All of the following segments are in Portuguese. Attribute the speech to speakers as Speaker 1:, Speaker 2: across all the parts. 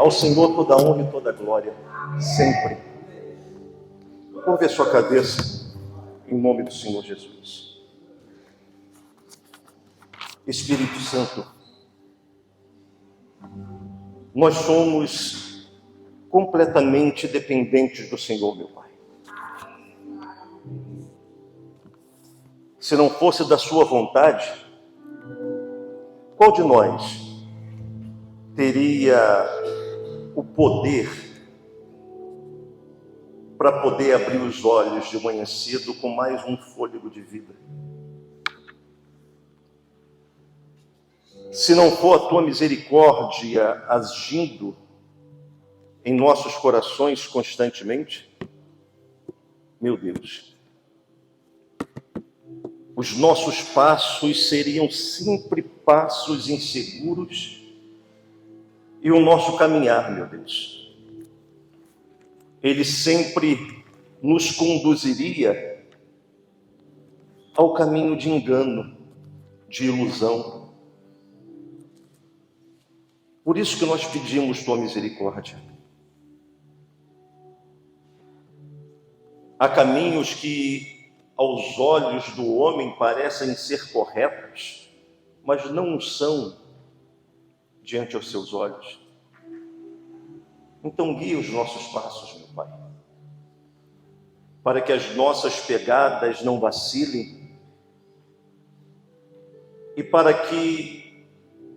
Speaker 1: Ao Senhor toda a honra e toda a glória, sempre. Curve a sua cabeça, em nome do Senhor Jesus. Espírito Santo, nós somos completamente dependentes do Senhor, meu Pai. Se não fosse da sua vontade, qual de nós teria o poder para poder abrir os olhos de manhã cedo com mais um fôlego de vida? Se não for a tua misericórdia agindo em nossos corações constantemente, meu Deus, os nossos passos seriam sempre passos inseguros e o nosso caminhar, meu Deus, ele sempre nos conduziria ao caminho de engano, de ilusão. Por isso que nós pedimos tua misericórdia. Há caminhos que aos olhos do homem parecem ser corretos, mas não são diante aos seus olhos. Então guia os nossos passos, meu Pai, para que as nossas pegadas não vacilem e para que,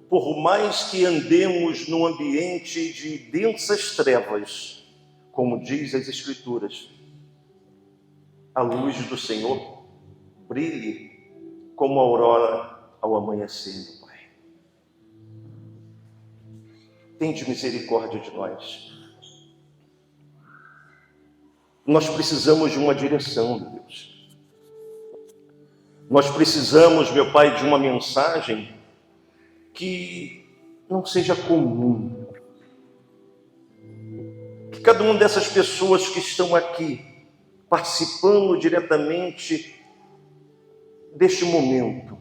Speaker 1: por mais que andemos num ambiente de densas trevas, como diz as Escrituras, a luz do Senhor brilhe como a aurora ao amanhecer, meu Pai. Tende misericórdia de nós. Nós precisamos de uma direção, meu Deus. Nós precisamos, meu Pai, de uma mensagem que não seja comum. Que cada uma dessas pessoas que estão aqui, participando diretamente deste momento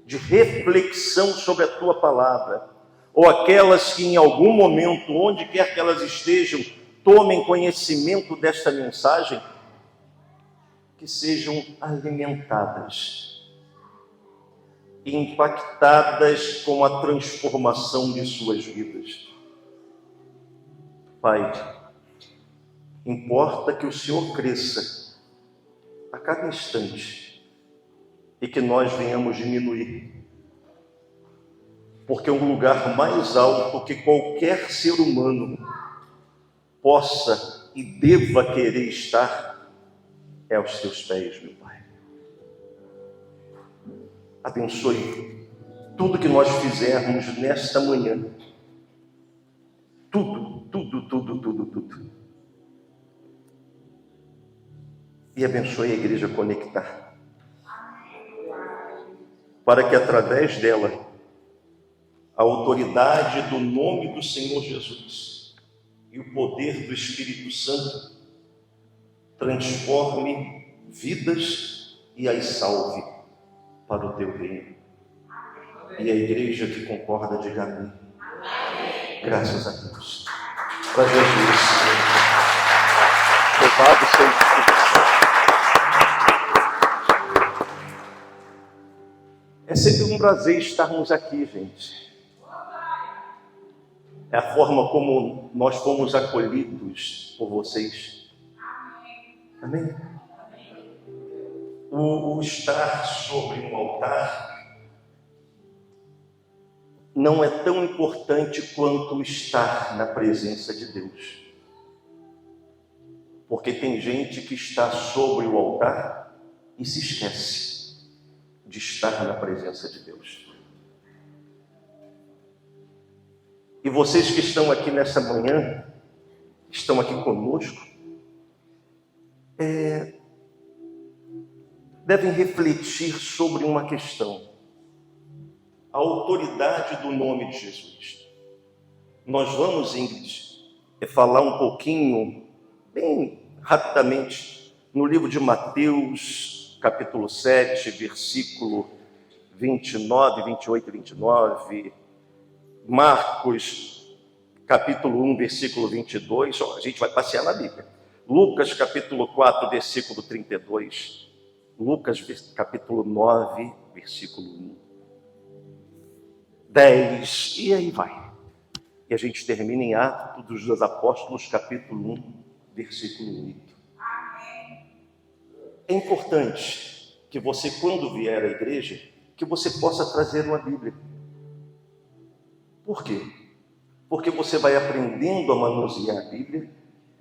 Speaker 1: de reflexão sobre a tua palavra, ou aquelas que em algum momento, onde quer que elas estejam, tomem conhecimento desta mensagem, que sejam alimentadas e impactadas com a transformação de suas vidas. Pai, importa que o Senhor cresça a cada instante e que nós venhamos diminuir, porque um lugar mais alto que qualquer ser humano possa e deva querer estar é aos teus pés, meu Pai. Abençoe tudo que nós fizermos nesta manhã. Tudo. E abençoe a Igreja Conectar, para que através dela a autoridade do nome do Senhor Jesus e o poder do Espírito Santo transforme vidas e as salve para o teu reino. E a igreja que concorda, diga amém. Graças a Deus. Para Jesus. Louvado seja Deus. É sempre um prazer estarmos aqui, gente. É a forma como nós fomos acolhidos por vocês. Amém? O estar sobre um altar não é tão importante quanto o estar na presença de Deus. Porque tem gente que está sobre o altar e se esquece de estar na presença de Deus. E vocês que estão aqui nessa manhã, estão aqui conosco, devem refletir sobre uma questão. A autoridade do nome de Jesus. Nós vamos, Ingrid, falar um pouquinho, bem rapidamente, no livro de Mateus, capítulo 7, versículo 29, 28 e 29, Marcos, capítulo 1, versículo 22, a gente vai passear na Bíblia. Lucas, capítulo 4, versículo 32. Lucas, capítulo 9, versículo 1. 10, e aí vai. E a gente termina em Atos dos Apóstolos, capítulo 1, versículo 8. É importante que você, quando vier à igreja, que você possa trazer uma Bíblia. Por quê? Porque você vai aprendendo a manusear a Bíblia,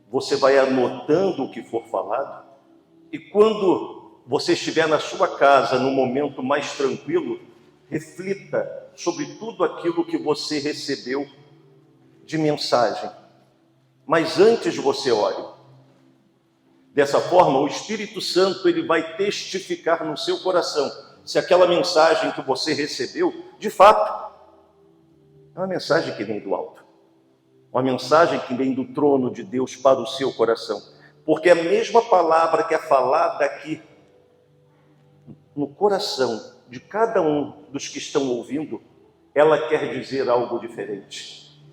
Speaker 1: você vai anotando o que for falado, e quando você estiver na sua casa, num momento mais tranquilo, reflita sobre tudo aquilo que você recebeu de mensagem. Mas antes você ore. Dessa forma, o Espírito Santo ele vai testificar no seu coração se aquela mensagem que você recebeu, de fato, é uma mensagem que vem do alto. Uma mensagem que vem do trono de Deus para o seu coração. Porque a mesma palavra que é falada aqui, no coração de cada um dos que estão ouvindo, ela quer dizer algo diferente,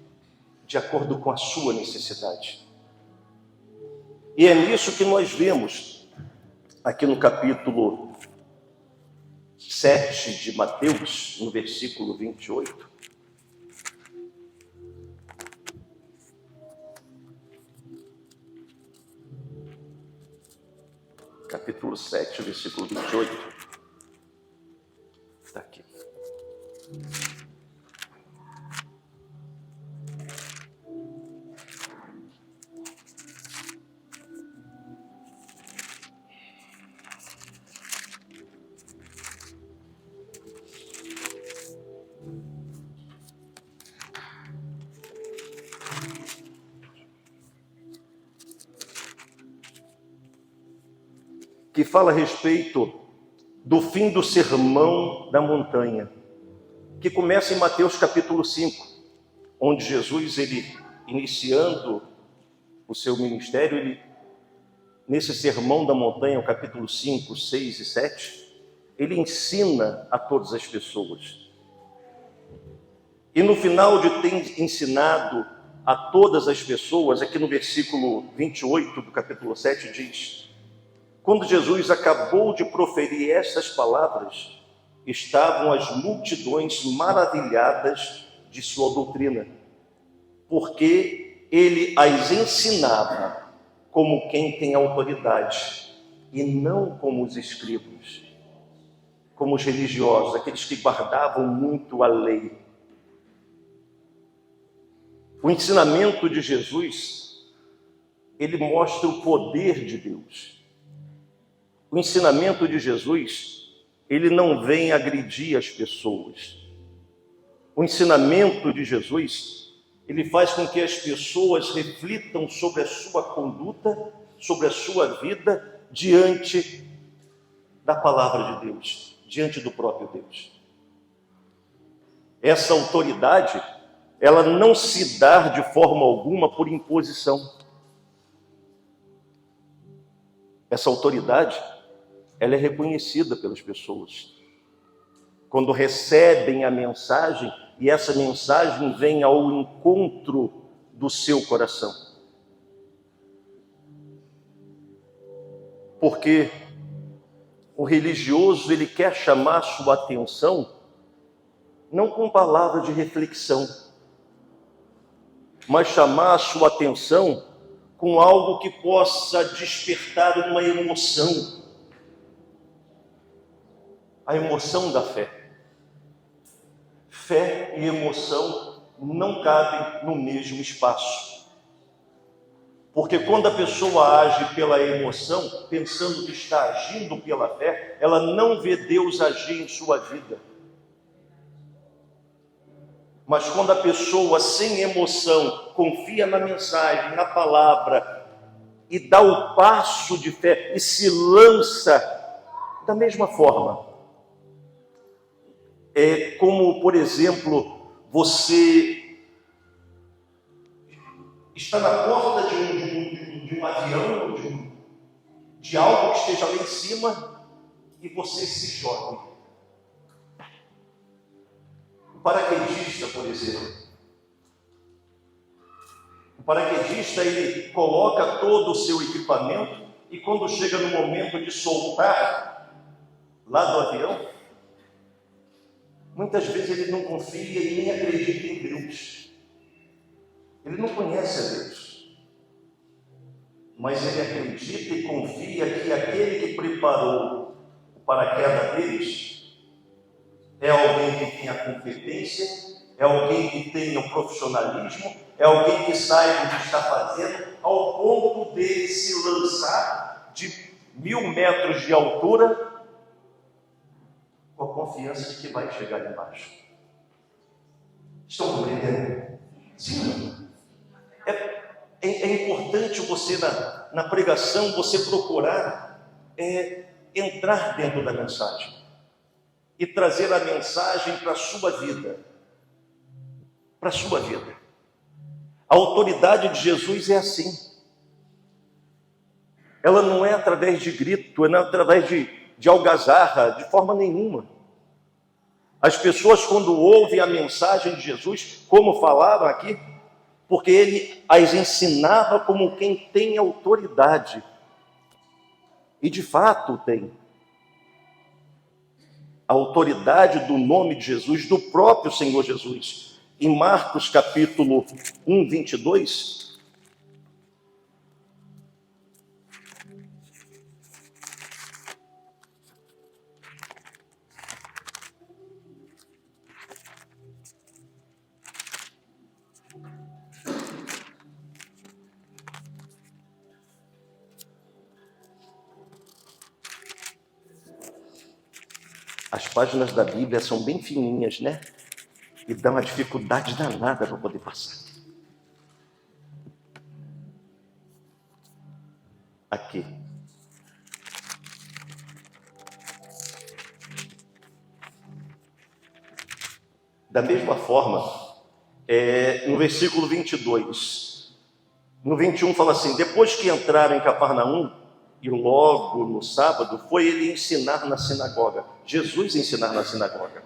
Speaker 1: de acordo com a sua necessidade. E é nisso que nós vemos, aqui no capítulo 7 de Mateus, no versículo 28. Capítulo 7, versículo 28. Está aqui. Que fala a respeito do fim do sermão da montanha, que começa em Mateus capítulo 5, onde Jesus, ele iniciando o seu ministério, nesse sermão da montanha, o capítulo 5, 6 e 7, ele ensina a todas as pessoas. E no final de ter ensinado a todas as pessoas, aqui no versículo 28 do capítulo 7 diz: quando Jesus acabou de proferir estas palavras, estavam as multidões maravilhadas de sua doutrina, porque ele as ensinava como quem tem autoridade, e não como os escribas, como os religiosos, aqueles que guardavam muito a lei. O ensinamento de Jesus, ele mostra o poder de Deus. O ensinamento de Jesus, ele não vem agredir as pessoas. O ensinamento de Jesus, ele faz com que as pessoas reflitam sobre a sua conduta, sobre a sua vida, diante da palavra de Deus, diante do próprio Deus. Essa autoridade, ela não se dá de forma alguma por imposição. Essa autoridade, ela é reconhecida pelas pessoas. Quando recebem a mensagem, e essa mensagem vem ao encontro do seu coração. Porque o religioso, ele quer chamar sua atenção, não com palavras de reflexão, mas chamar a sua atenção com algo que possa despertar uma emoção. A emoção da fé. Fé e emoção não cabem no mesmo espaço. Porque quando a pessoa age pela emoção, pensando que está agindo pela fé, ela não vê Deus agir em sua vida. Mas quando a pessoa sem emoção confia na mensagem, na palavra, e dá o passo de fé e se lança da mesma forma. É como, por exemplo, você está na porta de um avião, de algo que esteja lá em cima, e você se joga. O paraquedista, por exemplo, O paraquedista, ele coloca todo o seu equipamento e quando chega no momento de soltar lá do avião, muitas vezes ele não confia e nem acredita em Deus. Ele não conhece a Deus. Mas ele acredita e confia que aquele que preparou o paraquedas deles é alguém que tem a competência, é alguém que tem o profissionalismo, é alguém que saiba o que está fazendo, ao ponto dele se lançar de 1000 metros de altura com a confiança de que vai chegar embaixo. Estão compreendendo? Sim. É importante você, na pregação, você procurar entrar dentro da mensagem e trazer a mensagem para a sua vida. Para a sua vida. A autoridade de Jesus é assim. Ela não é através de grito, não é através de algazarra, de forma nenhuma. As pessoas, quando ouvem a mensagem de Jesus, como falaram aqui, porque ele as ensinava como quem tem autoridade. E de fato tem. A autoridade do nome de Jesus, do próprio Senhor Jesus. Em Marcos capítulo 1, 22, as páginas da Bíblia são bem fininhas, né? E dá uma dificuldade danada para poder passar. Aqui. Da mesma forma, no versículo 22, no 21 fala assim: depois que entraram em Cafarnaum, e logo no sábado, foi ele ensinar na sinagoga. Jesus ensinar na sinagoga.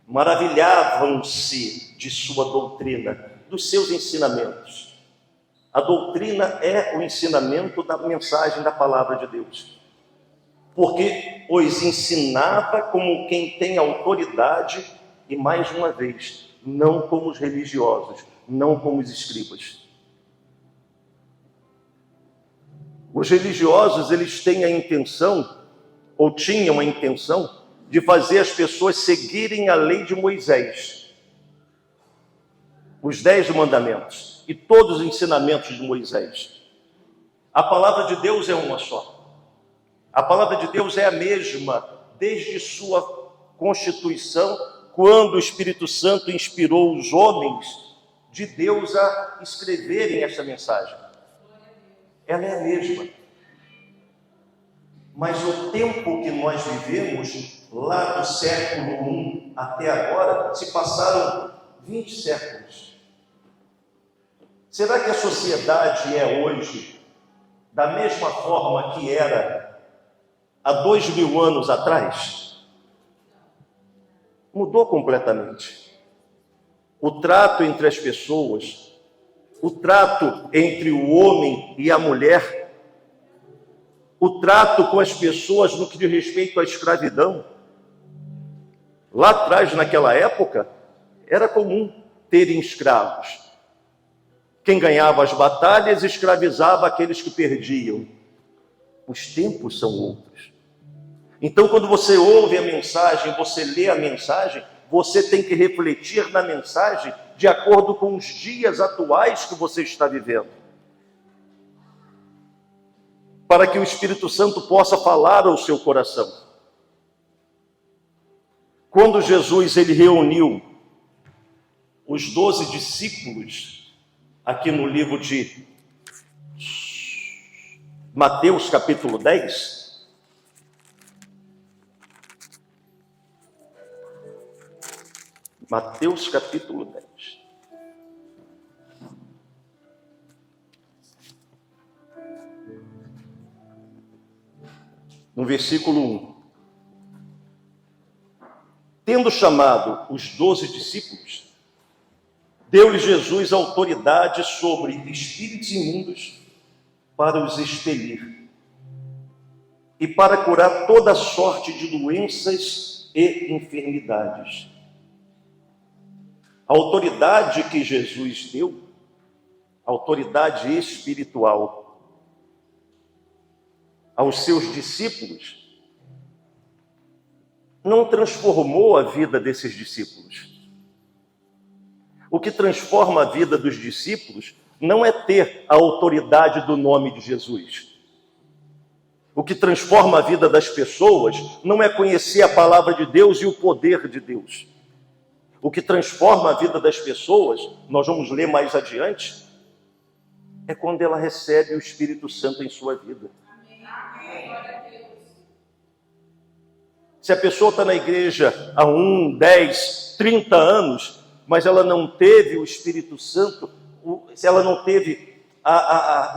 Speaker 1: Maravilhavam-se de sua doutrina, dos seus ensinamentos. A doutrina é o ensinamento da mensagem da palavra de Deus. Porque os ensinava como quem tem autoridade e, mais uma vez, não como os religiosos, não como os escribas. Os religiosos, eles têm a intenção, ou tinham a intenção, de fazer as pessoas seguirem a lei de Moisés, os 10 mandamentos e todos os ensinamentos de Moisés. A palavra de Deus é uma só. A palavra de Deus é a mesma desde sua constituição, quando o Espírito Santo inspirou os homens de Deus a escreverem essa mensagem. Ela é a mesma. Mas o tempo que nós vivemos, lá do século I até agora, se passaram 20 séculos. Será que a sociedade é hoje da mesma forma que era há 2000 anos atrás? Mudou completamente. O trato entre as pessoas, o trato entre o homem e a mulher, o trato com as pessoas no que diz respeito à escravidão. Lá atrás, naquela época, era comum terem escravos. Quem ganhava as batalhas escravizava aqueles que perdiam. Os tempos são outros. Então, quando você ouve a mensagem, você lê a mensagem, você tem que refletir na mensagem de acordo com os dias atuais que você está vivendo, para que o Espírito Santo possa falar ao seu coração. Quando Jesus ele reuniu os 12 discípulos, aqui no livro de Mateus capítulo 10, Mateus capítulo 10. No versículo 1. Tendo chamado os 12 discípulos, deu-lhe Jesus autoridade sobre espíritos imundos para os expelir e para curar toda sorte de doenças e enfermidades. A autoridade que Jesus deu, autoridade espiritual, aos seus discípulos, não transformou a vida desses discípulos. O que transforma a vida dos discípulos não é ter a autoridade do nome de Jesus. O que transforma a vida das pessoas não é conhecer a palavra de Deus e o poder de Deus. O que transforma a vida das pessoas, nós vamos ler mais adiante, é quando ela recebe o Espírito Santo em sua vida. Se a pessoa está na igreja há 1, 10, 30 anos, mas ela não teve o Espírito Santo, se ela não teve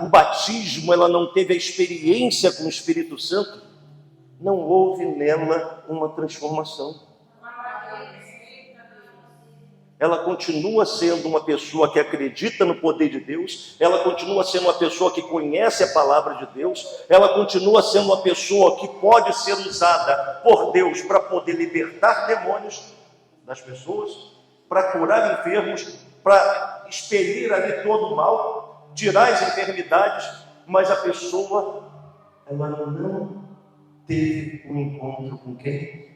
Speaker 1: o batismo, ela não teve a experiência com o Espírito Santo, não houve nela uma transformação. Ela continua sendo uma pessoa que acredita no poder de Deus, ela continua sendo uma pessoa que conhece a palavra de Deus, ela continua sendo uma pessoa que pode ser usada por Deus para poder libertar demônios das pessoas, para curar enfermos, para expelir ali todo o mal, tirar as enfermidades, mas a pessoa, ela não teve um encontro com quem?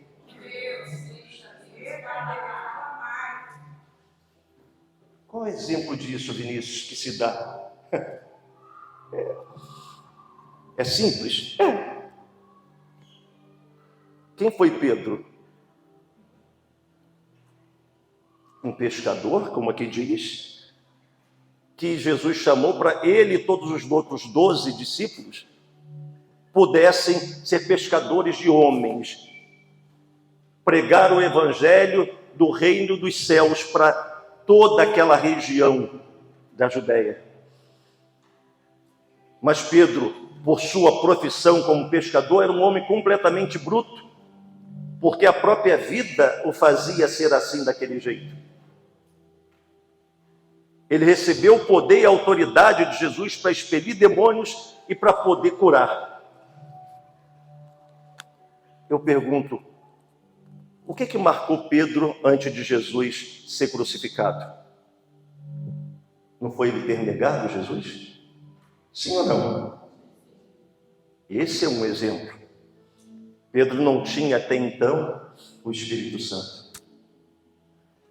Speaker 1: Qual é o exemplo disso, Vinícius, que se dá? É simples? Quem foi Pedro? Um pescador, como aqui diz, que Jesus chamou para ele e todos os outros 12 discípulos pudessem ser pescadores de homens, pregar o evangelho do reino dos céus para toda aquela região da Judéia. Mas Pedro, por sua profissão como pescador, era um homem completamente bruto, porque a própria vida o fazia ser assim, daquele jeito. Ele recebeu o poder e a autoridade de Jesus para expelir demônios e para poder curar. Eu pergunto, o que marcou Pedro antes de Jesus ser crucificado? Não foi ele ter negado Jesus? Sim ou não? Esse é um exemplo. Pedro não tinha até então o Espírito Santo.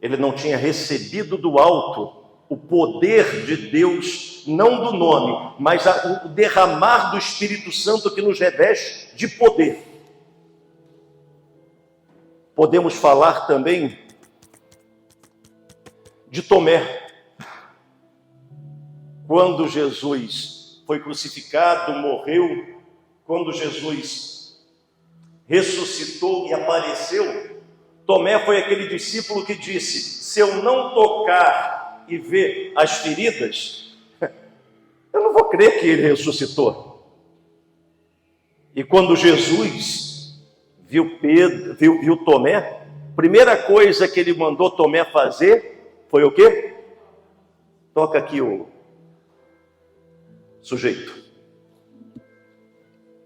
Speaker 1: Ele não tinha recebido do alto o poder de Deus, não do nome, mas o derramar do Espírito Santo que nos reveste de poder. Podemos falar também de Tomé. Quando Jesus foi crucificado, morreu, quando Jesus ressuscitou e apareceu, Tomé foi aquele discípulo que disse: se eu não tocar e ver as feridas, eu não vou crer que ele ressuscitou. E quando Jesus viu Tomé, primeira coisa que ele mandou Tomé fazer foi o quê? Toca aqui o sujeito.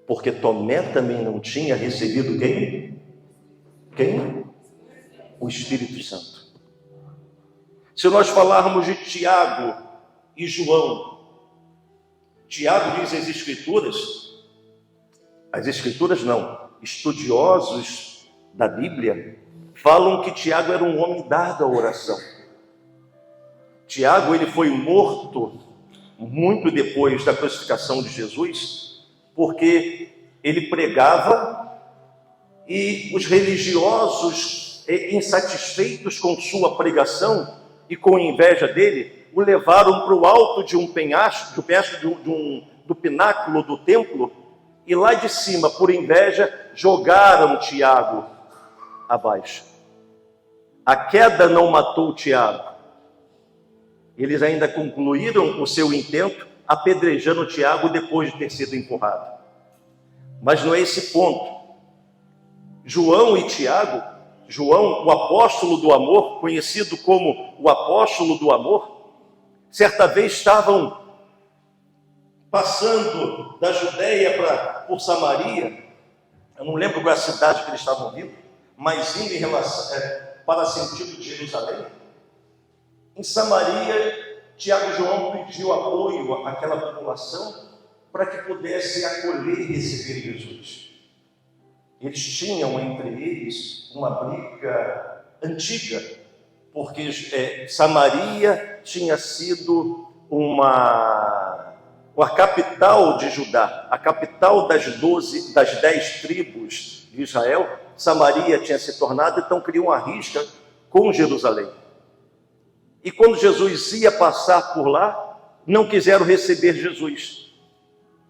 Speaker 1: Porque Tomé também não tinha recebido quem? Quem? O Espírito Santo. Se nós falarmos de Tiago e João, Tiago diz as Escrituras não, estudiosos da Bíblia falam que Tiago era um homem dado à oração. Tiago, ele foi morto muito depois da crucificação de Jesus, porque ele pregava e os religiosos, insatisfeitos com sua pregação e com inveja dele, o levaram para o alto de um penhasco, do pináculo do templo, e lá de cima, por inveja, jogaram Tiago abaixo. A queda não matou Tiago. Eles ainda concluíram o seu intento apedrejando Tiago depois de ter sido empurrado. Mas não é esse ponto. João e Tiago João, o apóstolo do amor, conhecido como o apóstolo do amor, certa vez estavam passando da Judéia por Samaria. Eu não lembro qual é a cidade que eles estavam vindo, mas indo para sentido de Jerusalém. Em Samaria, Tiago e João pediu apoio àquela população para que pudesse acolher e receber Jesus. Eles tinham entre eles uma briga antiga, porque Samaria tinha sido a capital de Judá, a capital das 10 tribos de Israel. Samaria tinha se tornado, então criou uma risca com Jerusalém. E quando Jesus ia passar por lá, não quiseram receber Jesus.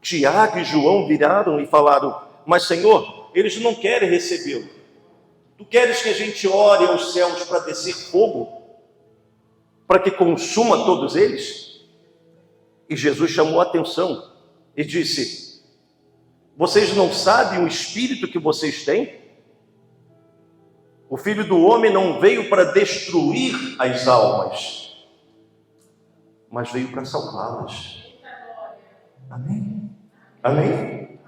Speaker 1: Tiago e João viraram e falaram: mas Senhor, eles não querem recebê-lo. Tu queres que a gente ore aos céus para descer fogo, para que consuma todos eles? E Jesus chamou a atenção e disse: vocês não sabem o espírito que vocês têm? O Filho do Homem não veio para destruir as almas, mas veio para salvá-las. Amém? Amém?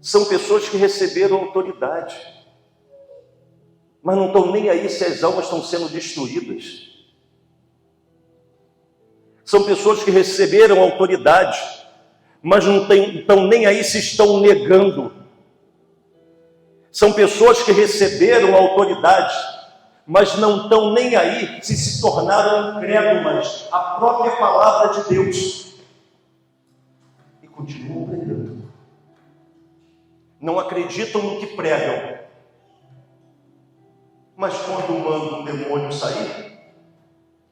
Speaker 1: São pessoas que receberam autoridade, mas não estão nem aí se as almas estão sendo destruídas. São pessoas que receberam autoridade, mas não estão nem aí se estão negando. São pessoas que receberam autoridade, mas não estão nem aí se tornaram incrédulas à própria palavra de Deus. E continuam pregando. Não acreditam no que pregam. Mas quando manda um demônio sair,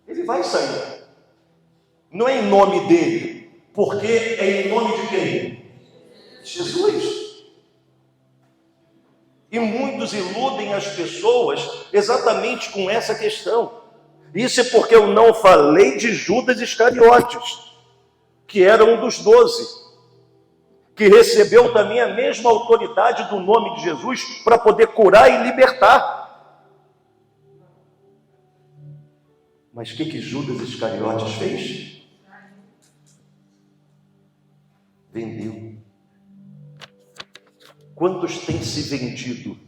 Speaker 1: ele vai sair. Não é em nome dele, porque é em nome de quem? Jesus. E muitos iludem as pessoas exatamente com essa questão. Isso é porque eu não falei de Judas Iscariotes, que era um dos 12, que recebeu também a mesma autoridade do nome de Jesus para poder curar e libertar. Mas o que Judas Iscariotes fez? Vendeu. Quantos têm se vendido?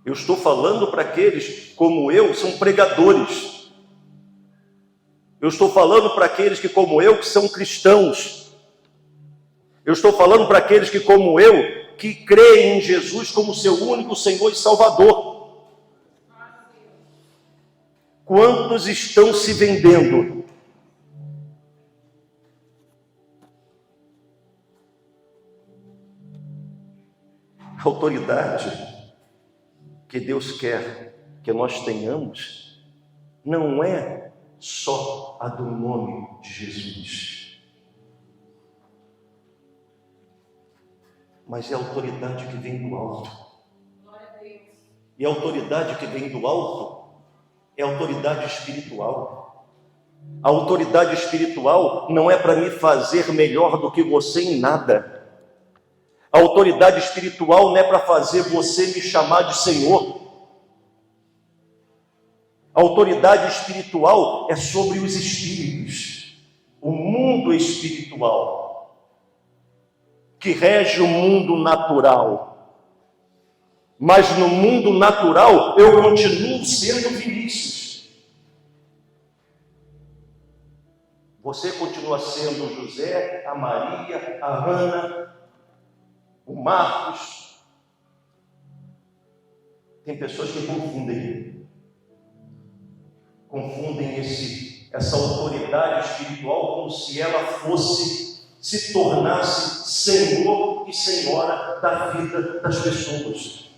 Speaker 1: Eu estou falando para aqueles como eu, são pregadores. Eu estou falando para aqueles que como eu, que são cristãos. Eu estou falando para aqueles que como eu, que creem em Jesus como seu único Senhor e Salvador. Quantos estão se vendendo? A autoridade que Deus quer que nós tenhamos não é só a do nome de Jesus, mas é a autoridade que vem do alto. E a autoridade que vem do alto é a autoridade espiritual. A autoridade espiritual não é para me fazer melhor do que você em nada. A autoridade espiritual não é para fazer você me chamar de Senhor. A autoridade espiritual é sobre os espíritos, o mundo espiritual, que rege o mundo natural. Mas no mundo natural eu continuo sendo Vinícius. Você continua sendo o José, a Maria, a Ana, o Marcos. Tem pessoas que confundem essa autoridade espiritual como se ela se tornasse Senhor e Senhora da vida das pessoas.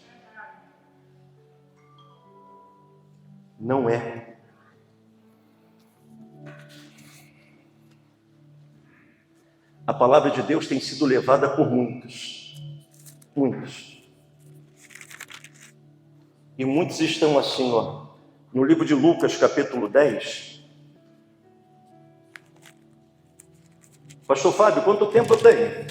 Speaker 1: Não é. A palavra de Deus tem sido levada por muitos. E muitos estão assim, no livro de Lucas, capítulo 10. Pastor Fábio, quanto tempo eu tenho?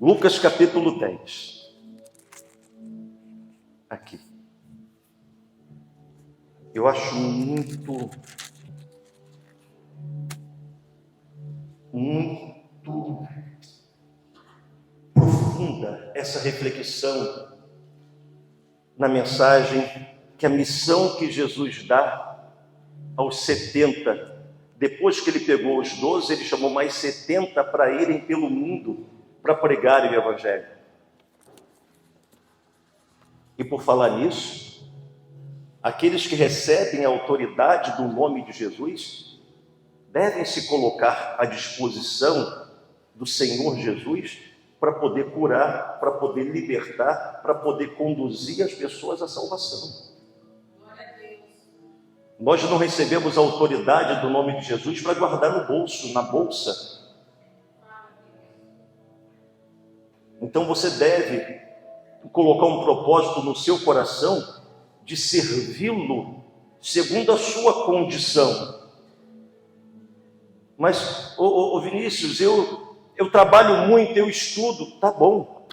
Speaker 1: Lucas capítulo 10. Aqui. Eu acho muito profunda essa reflexão na mensagem que a missão que Jesus dá aos 70, depois que ele pegou os 12, ele chamou mais 70 para irem pelo mundo para pregarem o Evangelho. E por falar nisso, aqueles que recebem a autoridade do nome de Jesus devem se colocar à disposição do Senhor Jesus para poder curar, para poder libertar, para poder conduzir as pessoas à salvação. Nós não recebemos a autoridade do nome de Jesus para guardar no bolso, na bolsa. Então você deve colocar um propósito no seu coração de servi-lo segundo a sua condição. Mas, Vinícius, eu trabalho muito, eu estudo. Tá bom.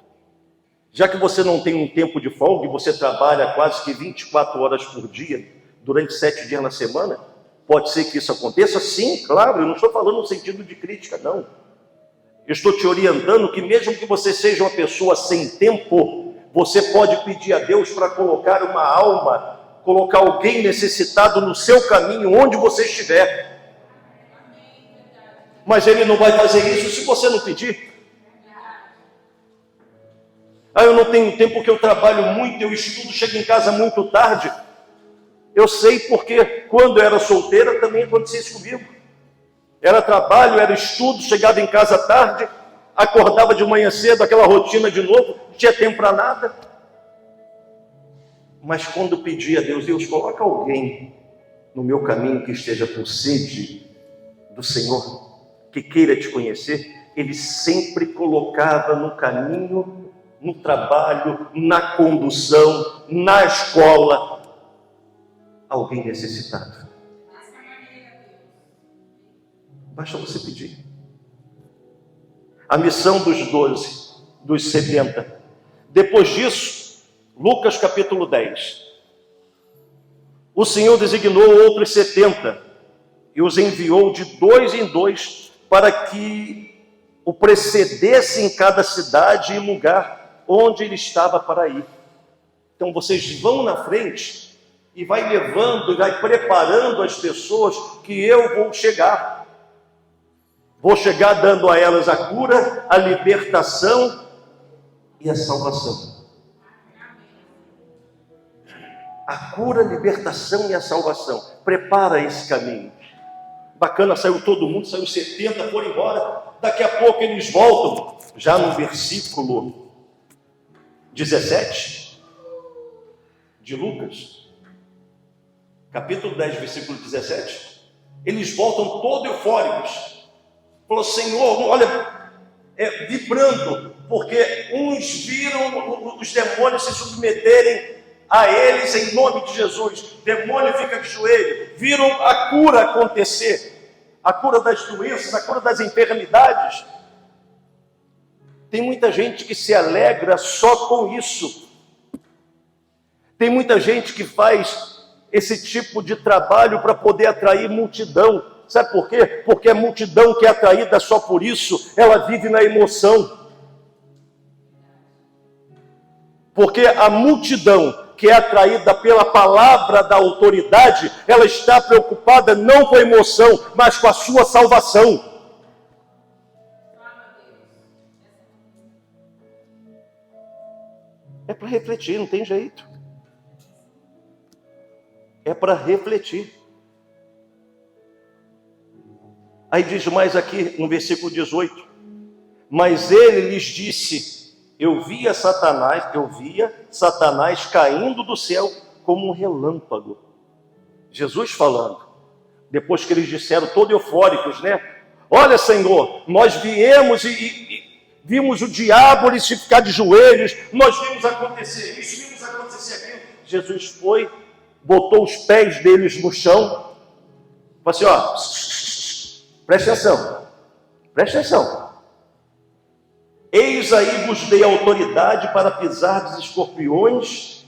Speaker 1: Já que você não tem um tempo de folga e você trabalha quase que 24 horas por dia, durante 7 dias na semana, pode ser que isso aconteça? Sim, claro, eu não estou falando no sentido de crítica, não. Eu estou te orientando que mesmo que você seja uma pessoa sem tempo, você pode pedir a Deus para colocar uma alma, colocar alguém necessitado no seu caminho, onde você estiver. Mas Ele não vai fazer isso se você não pedir. Eu não tenho tempo porque eu trabalho muito, eu estudo, chego em casa muito tarde. Eu sei porque quando eu era solteira também acontecia isso comigo. Era trabalho, era estudo, chegava em casa tarde, acordava de manhã cedo, aquela rotina de novo, não tinha tempo para nada. Mas quando pedia a Deus, Deus, coloca alguém no meu caminho que esteja com sede do Senhor, que queira te conhecer, Ele sempre colocava no caminho, no trabalho, na condução, na escola, alguém necessitado. Basta você pedir. A missão dos 12, dos 70. Depois disso, Lucas capítulo 10. O Senhor designou outros 70 e os enviou de 2 em 2 para que o precedesse em cada cidade e lugar onde ele estava para ir. Então vocês vão na frente e vai levando e vai preparando as pessoas que eu vou chegar. Vou chegar dando a elas a cura, a libertação e a salvação. A cura, a libertação e a salvação. Prepara esse caminho. Bacana, saiu todo mundo, saiu 70, foram embora. Daqui a pouco eles voltam. Já no versículo 17 de Lucas, capítulo 10, versículo 17, eles voltam todos eufóricos. Falou, Senhor, olha, vibrando, porque uns viram os demônios se submeterem a eles em nome de Jesus. O demônio fica de joelho. Viram a cura acontecer, a cura das doenças, a cura das enfermidades. Tem muita gente que se alegra só com isso. Tem muita gente que faz esse tipo de trabalho para poder atrair multidão. Sabe por quê? Porque a multidão que é atraída só por isso, ela vive na emoção. Porque a multidão que é atraída pela palavra da autoridade, ela está preocupada não com a emoção, mas com a sua salvação. É para refletir, não tem jeito. É para refletir. Aí diz mais aqui no versículo 18: mas ele lhes disse, eu via Satanás caindo do céu como um relâmpago. Jesus falando, depois que eles disseram, todos eufóricos, né? Olha, Senhor, nós viemos e vimos o diabo ele se ficar de joelhos, nós vimos acontecer isso, vimos acontecer aquilo. Jesus foi, botou os pés deles no chão, falou assim, ó, preste atenção, Eis aí vos dei autoridade para pisar escorpiões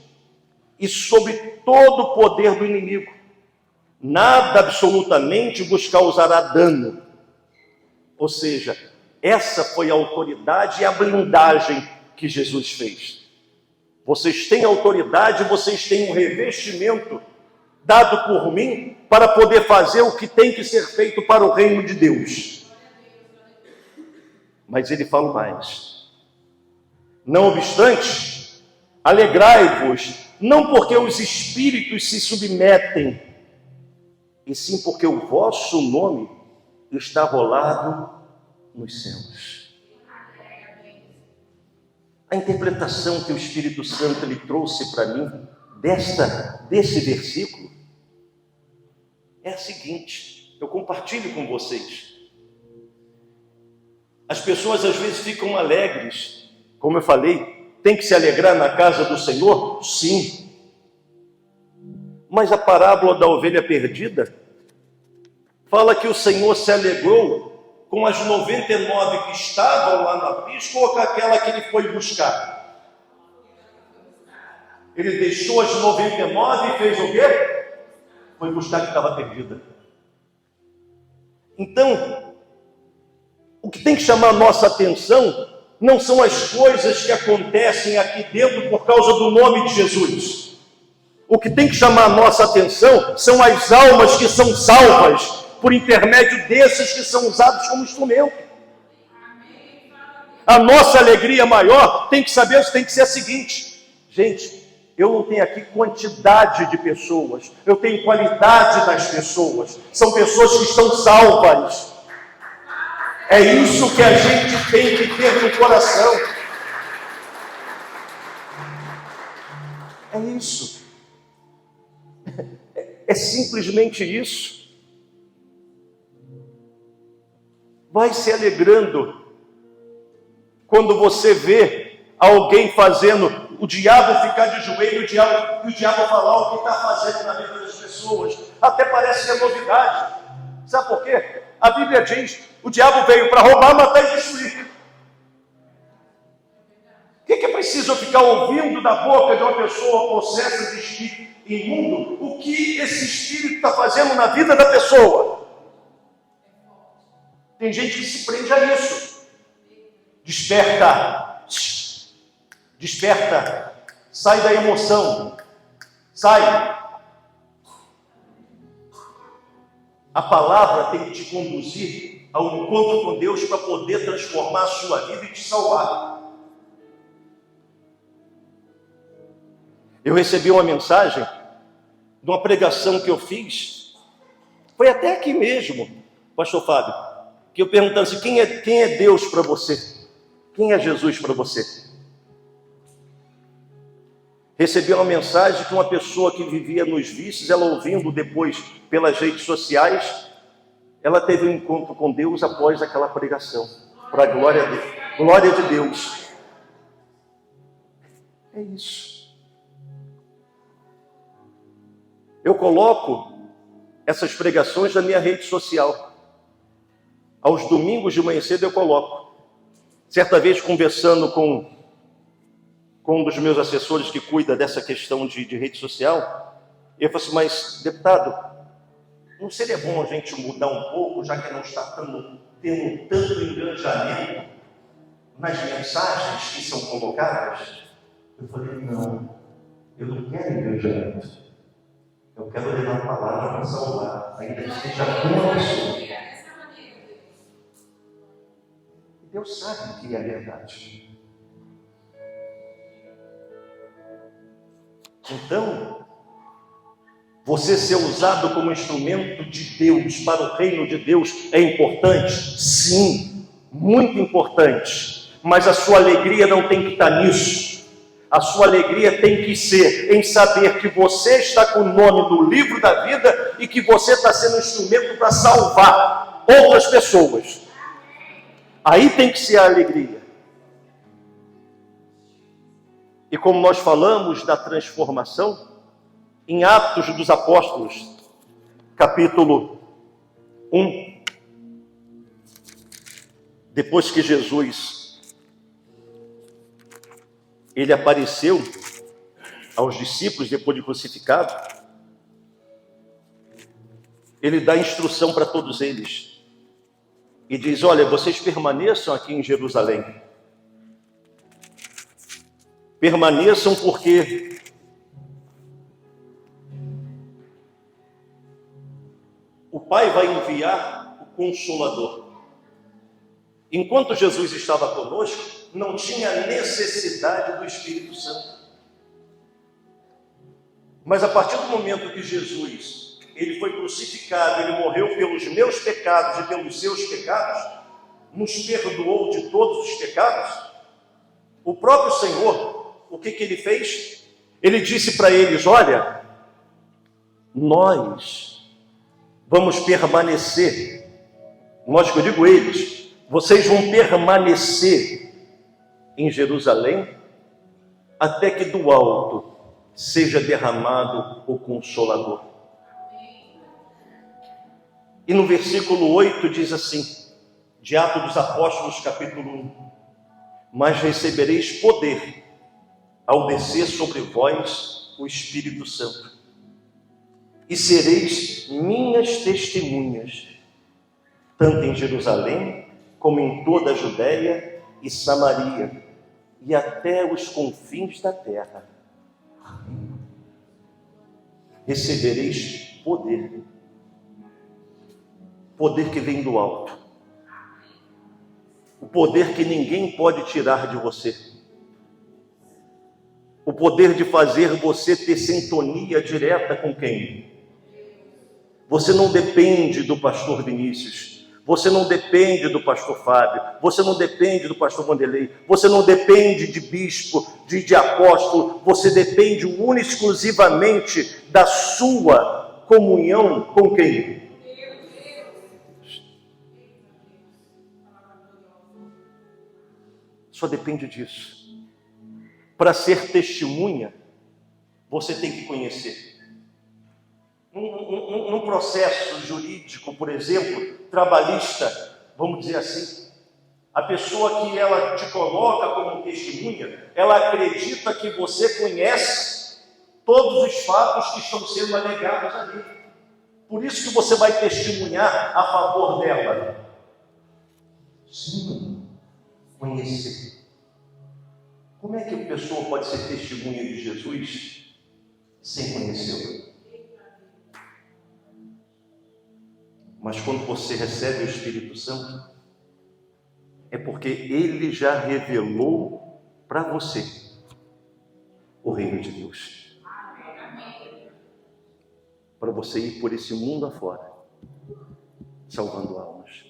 Speaker 1: e sobre todo o poder do inimigo. Nada absolutamente vos causará dano. Ou seja, essa foi a autoridade e a blindagem que Jesus fez. Vocês têm autoridade, vocês têm um revestimento dado por mim para poder fazer o que tem que ser feito para o reino de Deus. Mas ele fala mais. Não obstante, alegrai-vos, não porque os espíritos se submetem, e sim porque o vosso nome está rolado nos céus. A interpretação que o Espírito Santo ele trouxe para mim desse versículo é a seguinte, eu compartilho com vocês. As pessoas às vezes ficam alegres, como eu falei, tem que se alegrar na casa do Senhor? Sim. Mas a parábola da ovelha perdida fala que o Senhor se alegrou com as 99 que estavam lá no aprisco ou com aquela que ele foi buscar. Ele deixou as 99 e fez o quê? Foi buscar a que estava perdida. Então, o que tem que chamar a nossa atenção não são as coisas que acontecem aqui dentro por causa do nome de Jesus. O que tem que chamar a nossa atenção são as almas que são salvas por intermédio desses que são usados como instrumento. A nossa alegria maior tem que ser a seguinte: gente, eu não tenho aqui quantidade de pessoas, eu tenho qualidade das pessoas. São pessoas que estão salvas. É isso que a gente tem que ter no coração. É isso. É simplesmente isso. Vai se alegrando quando você vê alguém fazendo, o diabo ficar de joelho, e o diabo falar o que está fazendo na vida das pessoas. Até parece que é novidade. Sabe por quê? A Bíblia diz, o diabo veio para roubar, matar e destruir. O que é preciso ficar ouvindo da boca de uma pessoa possessa de espírito imundo? O que esse espírito está fazendo na vida da pessoa? Tem gente que se prende a isso. Desperta. Desperta. Sai da emoção. Sai. A palavra tem que te conduzir ao encontro com Deus para poder transformar a sua vida e te salvar. Eu recebi uma mensagem de uma pregação que eu fiz. Foi até aqui mesmo, pastor Fábio, que eu perguntando assim, quem é Deus para você? Quem é Jesus para você? Recebi uma mensagem que uma pessoa que vivia nos vícios, ela ouvindo depois pelas redes sociais, ela teve um encontro com Deus após aquela pregação, para a glória de Deus. É isso. Eu coloco essas pregações na minha rede social. Aos domingos de manhã cedo eu coloco. Certa vez conversando com um dos meus assessores que cuida dessa questão de rede social, eu falei assim, mas deputado, não seria bom a gente mudar um pouco, já que não está tendo tanto engajamento nas mensagens que são colocadas? Eu falei, não, eu não quero engajamento, eu quero levar a palavra para salvar, ainda que seja uma pessoa. E Deus sabe que é a verdade. Então, você ser usado como instrumento de Deus, para o reino de Deus, é importante? Sim, muito importante. Mas a sua alegria não tem que estar nisso. A sua alegria tem que ser em saber que você está com o nome no livro da vida e que você está sendo um instrumento para salvar outras pessoas. Aí tem que ser a alegria. E como nós falamos da transformação, em Atos dos Apóstolos, capítulo 1, depois que Jesus ele apareceu aos discípulos depois de crucificado, ele dá instrução para todos eles e diz: olha, vocês permaneçam aqui em Jerusalém. Permaneçam porque o Pai vai enviar o Consolador. Enquanto Jesus estava conosco, não tinha necessidade do Espírito Santo. Mas a partir do momento que Jesus, ele foi crucificado, ele morreu pelos meus pecados e pelos seus pecados, nos perdoou de todos os pecados, o próprio Senhor, o que ele fez? Ele disse para eles: olha, nós vamos permanecer, nós que eu digo eles, vocês vão permanecer em Jerusalém até que do alto seja derramado o Consolador. E no versículo 8 diz assim, de Atos dos Apóstolos, capítulo 1: mas recebereis poder ao descer sobre vós o Espírito Santo, e sereis minhas testemunhas, tanto em Jerusalém, como em toda a Judéia e Samaria, e até os confins da terra. Recebereis poder. Poder que vem do alto. O poder que ninguém pode tirar de você. O poder de fazer você ter sintonia direta com quem? Você não depende do pastor Vinícius. Você não depende do pastor Fábio. Você não depende do pastor Wanderlei. Você não depende de bispo, de apóstolo. Você depende única e exclusivamente da sua comunhão com quem? Só depende disso. Para ser testemunha, você tem que conhecer. Num processo jurídico, por exemplo, trabalhista, vamos dizer assim, a pessoa que ela te coloca como testemunha, ela acredita que você conhece todos os fatos que estão sendo alegados ali. Por isso que você vai testemunhar a favor dela. Sim, conhecer. Como é que a pessoa pode ser testemunha de Jesus sem conhecê-lo? Mas quando você recebe o Espírito Santo, é porque ele já revelou para você o reino de Deus. Para você ir por esse mundo afora, salvando almas.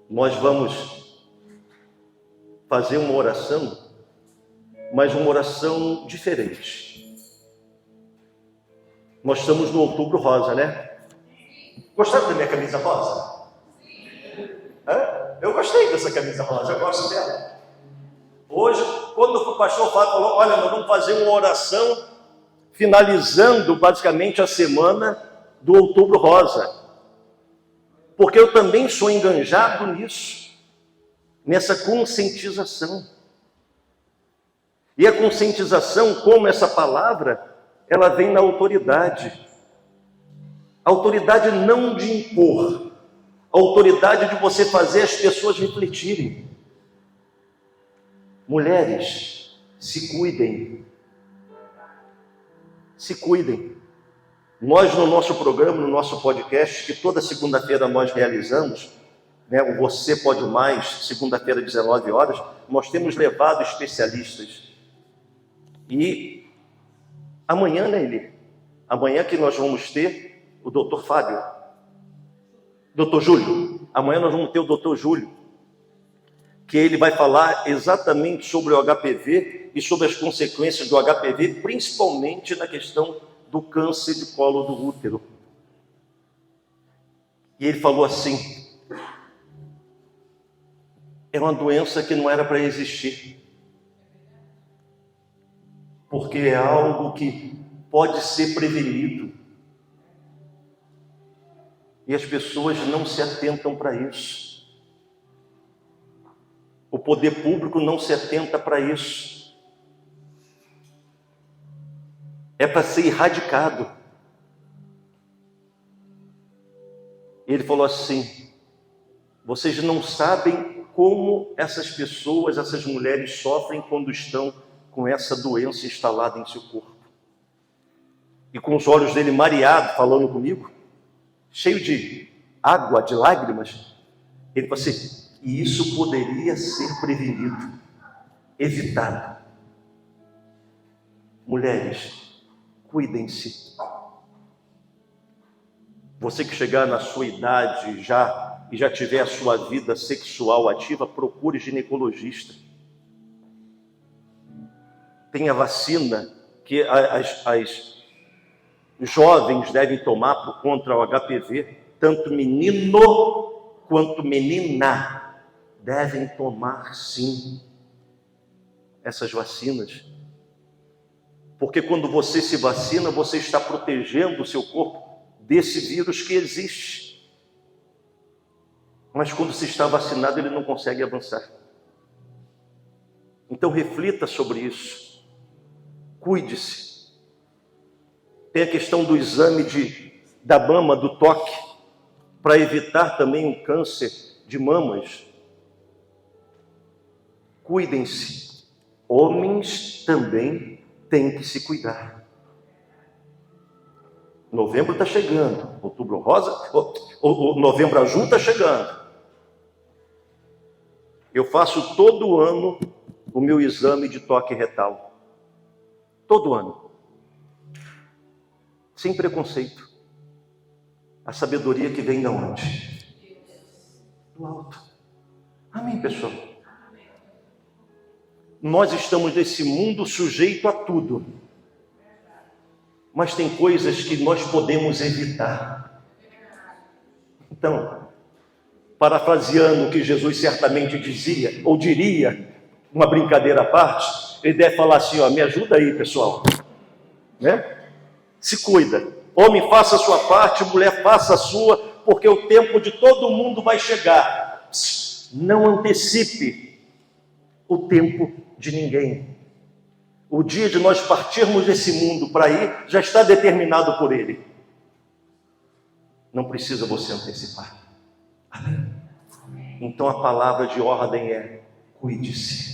Speaker 1: Nós vamos fazer uma oração, mas uma oração diferente. Nós estamos no Outubro Rosa, né? Gostaram da minha camisa rosa? Eu gostei dessa camisa rosa, eu gosto dela. Hoje, quando o pastor Fábio falou: olha, nós vamos fazer uma oração finalizando basicamente a semana do Outubro Rosa. Porque eu também sou enganjado nisso, nessa conscientização. E a conscientização, como essa palavra, ela vem na autoridade. A autoridade não de impor, a autoridade de você fazer as pessoas refletirem. Mulheres, se cuidem. Se cuidem. Nós, no nosso programa, no nosso podcast, que toda segunda-feira nós realizamos, né, o Você Pode Mais, segunda-feira, 19 horas, nós temos levado especialistas. E amanhã, né, Eli? Amanhã que nós vamos ter o doutor Fábio, doutor Júlio. Amanhã nós vamos ter o doutor Júlio, que ele vai falar exatamente sobre o HPV e sobre as consequências do HPV, principalmente na questão do câncer de colo do útero. E ele falou assim: é uma doença que não era para existir, porque é algo que pode ser prevenido. E as pessoas não se atentam para isso. O poder público não se atenta para isso. É para ser erradicado. Ele falou assim: vocês não sabem como essas pessoas, essas mulheres sofrem quando estão com essa doença instalada em seu corpo. E com os olhos dele mareados, falando comigo, cheio de água, de lágrimas, ele falou assim: e isso poderia ser prevenido, evitado. Mulheres, cuidem-se. Você que chegar na sua idade e já tiver a sua vida sexual ativa, procure ginecologista. Tem a vacina que as jovens devem tomar contra o HPV, tanto menino quanto menina devem tomar sim essas vacinas. Porque quando você se vacina, você está protegendo o seu corpo desse vírus que existe. Mas quando se está vacinado, ele não consegue avançar. Então reflita sobre isso. Cuide-se. Tem a questão do exame da mama, do toque, para evitar também um câncer de mamas. Cuidem-se. Homens também têm que se cuidar. Novembro está chegando, outubro rosa, novembro azul está chegando. Eu faço todo ano o meu exame de toque retal. Todo ano. Sem preconceito. A sabedoria que vem de onde? Do alto. Amém, pessoal? Nós estamos nesse mundo sujeito a tudo. Mas tem coisas que nós podemos evitar. Então, parafraseando o que Jesus certamente dizia, ou diria, uma brincadeira à parte, ele deve falar assim: ó, me ajuda aí, pessoal. Né? Se cuida. Homem, faça a sua parte, mulher, faça a sua, porque o tempo de todo mundo vai chegar. Não antecipe o tempo de ninguém. O dia de nós partirmos desse mundo para ir, já está determinado por Ele. Não precisa você antecipar. Amém? Então a palavra de ordem é: cuide-se.